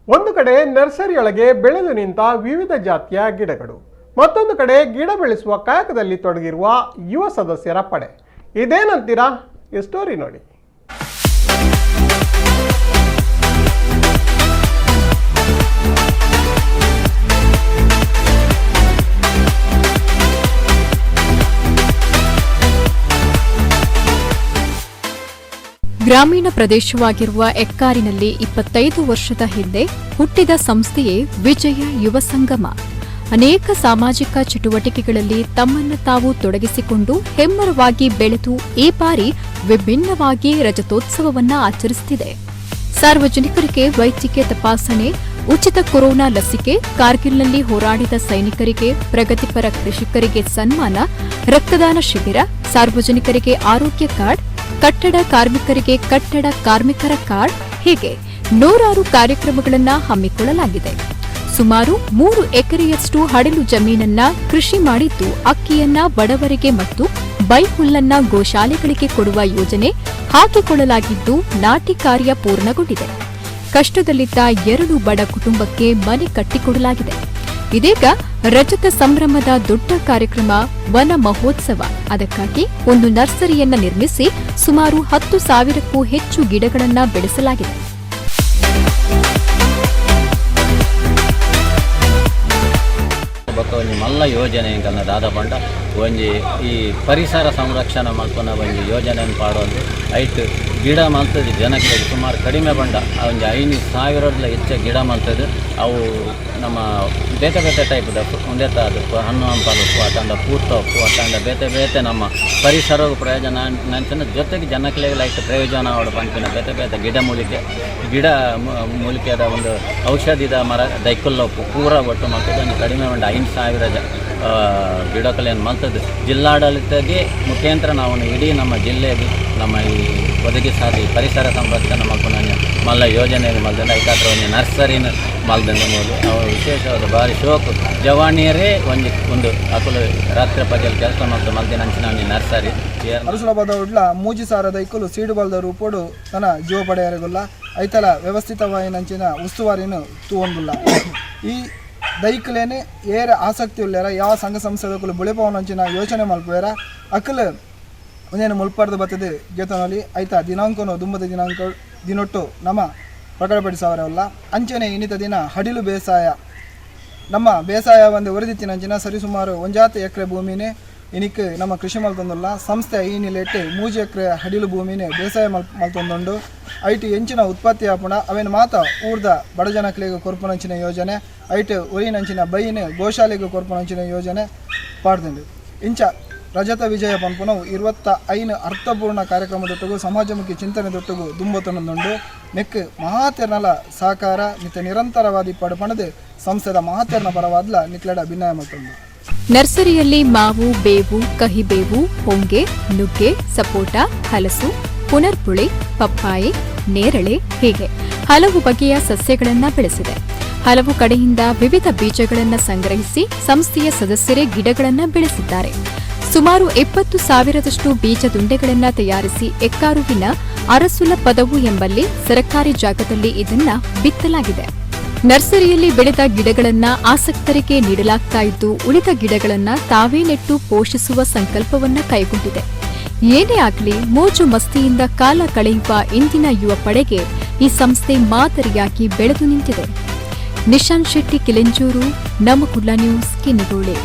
ಒಂದು ಕಡೆ ನರ್ಸರಿಯೊಳಗೆ ಬೆಳೆದು ನಿಂತ ವಿವಿಧ ಜಾತಿಯ ಗಿಡಗಳು, ಮತ್ತೊಂದು ಕಡೆ ಗಿಡ ಬೆಳೆಸುವ ಕಾಯಕದಲ್ಲಿ ತೊಡಗಿರುವ ಯುವ ಸದಸ್ಯರ ಪಡೆ. ಇದೇನಂತೀರಾ? ಈ ಸ್ಟೋರಿ ನೋಡಿ. ಗ್ರಾಮೀಣ ಪ್ರದೇಶವಾಗಿರುವ ಎಕ್ಕಾರಿನಲ್ಲಿ 25 ವರ್ಷದ ಹಿಂದೆ ಹುಟ್ಟಿದ ಸಂಸ್ಥೆಯೇ ವಿಜಯ ಯುವ ಸಂಗಮ. ಅನೇಕ ಸಾಮಾಜಿಕ ಚಟುವಟಿಕೆಗಳಲ್ಲಿ ತಮ್ಮನ್ನು ತಾವು ತೊಡಗಿಸಿಕೊಂಡು ಹೆಮ್ಮರವಾಗಿ ಬೆಳೆದು ಈ ಬಾರಿ ವಿಭಿನ್ನವಾಗಿ ರಜತೋತ್ಸವವನ್ನು ಆಚರಿಸುತ್ತಿದೆ. ಸಾರ್ವಜನಿಕರಿಗೆ ವೈದ್ಯಕೀಯ ತಪಾಸಣೆ, ಉಚಿತ ಕೊರೋನಾ ಲಸಿಕೆ, ಕಾರ್ಗಿಲ್ನಲ್ಲಿ ಹೋರಾಡಿದ ಸೈನಿಕರಿಗೆ, ಪ್ರಗತಿಪರ ಕೃಷಿಕರಿಗೆ ಸನ್ಮಾನ, ರಕ್ತದಾನ ಶಿಬಿರ, ಸಾರ್ವಜನಿಕರಿಗೆ ಆರೋಗ್ಯ ಕಾರ್ಡ್, ಕಟ್ಟಡ ಕಾರ್ಮಿಕರಿಗೆ ಕಟ್ಟಡ ಕಾರ್ಮಿಕರ ಕಾರ್ಡ್, ಹೀಗೆ ನೂರಾರು ಕಾರ್ಯಕ್ರಮಗಳನ್ನು ಹಮ್ಮಿಕೊಳ್ಳಲಾಗಿದೆ. ಸುಮಾರು 3 ಎಕರೆಯಷ್ಟು ಹಡಿಲು ಜಮೀನನ್ನ ಕೃಷಿ ಮಾಡಿದ್ದು ಅಕ್ಕಿಯನ್ನ ಬಡವರಿಗೆ ಮತ್ತು ಬೈಹುಲ್ಲನ್ನ ಗೋಶಾಲೆಗಳಿಗೆ ಕೊಡುವ ಯೋಜನೆ ಹಾಕಿಕೊಳ್ಳಲಾಗಿದ್ದು ನಾಟಿ ಕಾರ್ಯ ಪೂರ್ಣಗೊಂಡಿದೆ. ಕಷ್ಟದಲ್ಲಿದ್ದ 2 ಬಡ ಕುಟುಂಬಕ್ಕೆ ಮನೆ ಕಟ್ಟಿಕೊಡಲಾಗಿದೆ. ಇದೀಗ ರಜತ ಸಂಭ್ರಮದ ದೊಡ್ಡ ಕಾರ್ಯಕ್ರಮ ವನ ಮಹೋತ್ಸವ. ಅದಕ್ಕಾಗಿ ಒಂದು ನರ್ಸರಿಯನ್ನ ನಿರ್ಮಿಸಿ ಸುಮಾರು 10,000ಕ್ಕೂ ಹೆಚ್ಚು ಗಿಡಗಳನ್ನು ಬೆಳೆಸಲಾಗಿದೆ. ಒಂಜಿ ಮಲ್ಲ ಯೋಜನೆ ದಾದ ಪಂಡ ಒಂಜಿ ಈ ಪರಿಸರ ಸಂರಕ್ಷಣೆ ಮಲ್ಪನ ಒಂಜಿ ಯೋಜನೆಯನ್ನು ಪಾಡೋದು ಐಟ್ ಗಿಡ ಮಲ್ತದ್ದು ಜನಕ್ಕೆ ಸುಮಾರು ಕಡಿಮೆ ಬಂಡ ಒಂಜಿ 5,000 ಹೆಚ್ಚು ಗಿಡ ಮಲ್ತದ್ದು. ಅವು ನಮ್ಮ ಬೇತೆ ಬೇತೆ ಟೈಪ್ದ ಒಂದೇತ ಅದಕ್ಕೂ ಹಣ್ಣು ಹಂಪಲಕ್ಕೂ ಅತಂಡ ಪೂರ್ತಕ್ಕೂ ಅತಂಡ ಬೇತೆ ಬೇತೆ ನಮ್ಮ ಪರಿಸರವು ಪ್ರಯೋಜನ ನಂಚಿನ ಜೊತೆಗೆ ಜನಕ್ಕೆ ಲೈಟ್ ಪ್ರಯೋಜನ ಅವಳು ಪಂಪಿನ ಬೇತೆ ಬೇತೆ ಗಿಡ ಮೂಲಿಕೆದ ಒಂದು ಔಷಧಿದ ಮರ ದೈಕುಲ್ಲಪ್ಪು ಪೂರ ಒಟ್ಟು ಮಲ್ತದ್ದು ಕಡಿಮೆ ಬಂಡ 5,000 ಗಿಡಕಲೆಯನ್ನು ಮಲ್ತದ್ದು. ಜಿಲ್ಲಾಡಳಿತಕ್ಕೆ ಮುಖೇಂತರ ನಾವು ಇಡೀ ನಮ್ಮ ಜಿಲ್ಲೆಗೆ ನಮ್ಮ ಈ ಒದಗಿಸಾದಿ ಪರಿಸರ ಸಂರಕ್ಷಣೆ ಮಲ್ಪನ ಮಲ್ಲ ಯೋಜನೆ ಮಲ್ದಂಡ ಐಕಾತ್ರ ಒಂದು ನರ್ಸರಿನ ಮಲ್ದಂಡ ಮೂಲು ನಾವು ವಿಶೇಷವಾದ ಭಾರಿ ಶೋಕು ಜವಾನಿಯರೇ ಒಂದು ಅಕುಲು ರಾತ್ರಿ ಪಗಲು ಕೆಲಸ ಮಾಡ್ತು ಮಲ್ದಿನ ಅಂಚಿನ ಒಂದು ನರ್ಸರಿ ಅರುಸುಲಭದ ಉಡ್ಲ ಮೂಜಿ ಸಾರದ ಇಕ್ಕಲು ಸೀಡು ಬಲ್ದ ರೂಪೋಡು ತನ್ನ ಜೀವ ಪಡೆಯರಗುಲ್ಲ ಐತಲ ವ್ಯವಸ್ಥಿತವಾಯಿನಂಚಿನ ಉಸ್ತುವಾರಿನ ತೂವೊಂದುಲ್ಲ. ಈ ದೈಕಲೇನೆ ಏರ ಆಸಕ್ತಿ ಉಳ್ಳೇರ ಯಾವ ಸಂಘ ಸಂಸ್ಥೆಗಳು ಬುಳಿಪವನಂಚಿನ ಯೋಚನೆ ಮಲ್ಪೇರ ಅಕಲ್ ಒಂದೇನು ಮುಲ್ಪಾರ್ದು ಬರ್ತದೆ ಗೇತನಲ್ಲಿ ಐತ ದಿನಾಂಕನು ದುಂಬದ ದಿನೊಟ್ಟು ನಮ್ಮ ಪ್ರಕಟಪಡಿಸವರಲ್ಲ. ಅಂಚನೆ ಇನ್ನಿತ ದಿನ ಹಡಿಲು ಬೇಸಾಯ ನಮ್ಮ ಬೇಸಾಯ ಒಂದು ವರದಿತ್ತಿನಂಚಿನ ಸರಿಸುಮಾರು 1 ಎಕರೆ ಭೂಮಿನೇ ಇನಿಕ್ಕೆ ನಮ್ಮ ಕೃಷಿ ಮಲ್ತೊಂದುಲ್ಲ. ಸಂಸ್ಥೆ ಈನಿಲೆಟ್ಟು 3 ಎಕರೆ ಹಡಿಲು ಭೂಮಿನೇ ಬೇಸಾಯ ಮಲ್ತೊಂದುಂಡು ಐಟು ಎಂಚಿನ ಉತ್ಪತ್ತಿ ಆಪುಣ ಅವೇನು ಮಾತ ಊರ್ದ ಬಡ ಜನಕ್ಲಿಗೆ ಕೊರ್ಪುನಂಚಿನ ಯೋಜನೆ ಐಟು ಒರಿನಂಚಿನ ಬೈನೆ ಗೋಶಾಲೆಗೆ ಕೊರ್ಪುನಂಚಿನ ಯೋಜನೆ ಪಾಡ್ದುಂಡು. ಇಂಚ ರಜತ ವಿಜಯ ಪಂಪುನವು 25 ಅರ್ಥಪೂರ್ಣ ಕಾರ್ಯಕ್ರಮದೊಟ್ಟಿಗೂ ಸಮಾಜಮುಖಿ ಚಿಂತನೆದೊಟ್ಟಿಗೂ ದುಂಬತನೊಂದುಂಡು ನೆಕ್ ಮಹಾತೆರ್ನಲ ಸಹಕಾರ ನಿತ್ಯ ನಿರಂತರವಾದಿ ಪಡಪಣದು ಸಂಸ್ಥೆದ ಮಹಾತೆರ್ನ ಪರವಾದ್ಲ ನಿಕ್ಲೆಡ ಭಿನ್ನಯ ಮತ್ತೊಂದು. ನರ್ಸರಿಯಲ್ಲಿ ಮಾವು, ಬೇವು, ಕಹಿಬೇವು, ಹೊಂಗೆ, ನುಗ್ಗೆ, ಸಪೋಟ, ಹಲಸು, ಪುನರ್ಪುಳಿ, ಪಪ್ಪಾಯಿ, ನೇರಳೆ ಹೀಗೆ ಹಲವು ಬಗೆಯ ಸಸ್ಯಗಳನ್ನು ಬೆಳೆಸಿದೆ. ಹಲವು ಕಡೆಯಿಂದ ವಿವಿಧ ಬೀಜಗಳನ್ನು ಸಂಗ್ರಹಿಸಿ ಸಂಸ್ಥೆಯ ಸದಸ್ಯರೇ ಗಿಡಗಳನ್ನು ಬೆಳೆಸಿದ್ದಾರೆ. ಸುಮಾರು 20,000ದಷ್ಟು ಬೀಜ ದುಂಡೆಗಳನ್ನು ತಯಾರಿಸಿ ಎಕ್ಕಾರುವಿನ ಅರಸುಲ ಪದವು ಎಂಬಲ್ಲಿ ಸರಕಾರಿ ಜಾಗದಲ್ಲಿ ಇದನ್ನ ಬಿತ್ತಲಾಗಿದೆ. ನರ್ಸರಿಯಲ್ಲಿ ಬೆಳೆದ ಗಿಡಗಳನ್ನು ಆಸಕ್ತರಿಗೆ ನೀಡಲಾಗ್ತಾ ಇದ್ದು ಉಳಿದ ಗಿಡಗಳನ್ನು ತಾವೇ ನೆಟ್ಟು ಪೋಷಿಸುವ ಸಂಕಲ್ಪವನ್ನ ಕೈಗೊಂಡಿದೆ. ಏನೇ ಆಗಲಿ ಮೋಜು ಮಸ್ತಿಯಿಂದ ಕಾಲ ಕಳೆಯುವ ಇಂದಿನ ಯುವ ಪಡೆಗೆ ಈ ಸಂಸ್ಥೆ ಮಾದರಿಯಾಗಿ ಬೆಳೆದು ನಿಂತಿದೆ. ನಿಶಾಂತ್ ಶೆಟ್ಟಿ, ಕಿಲೆಂಜೂರು, ನಮ್ಮ ಕುಡ್ಲ ನ್ಯೂಸ್, ಕಿನ್ನಿಗೋಳಿ.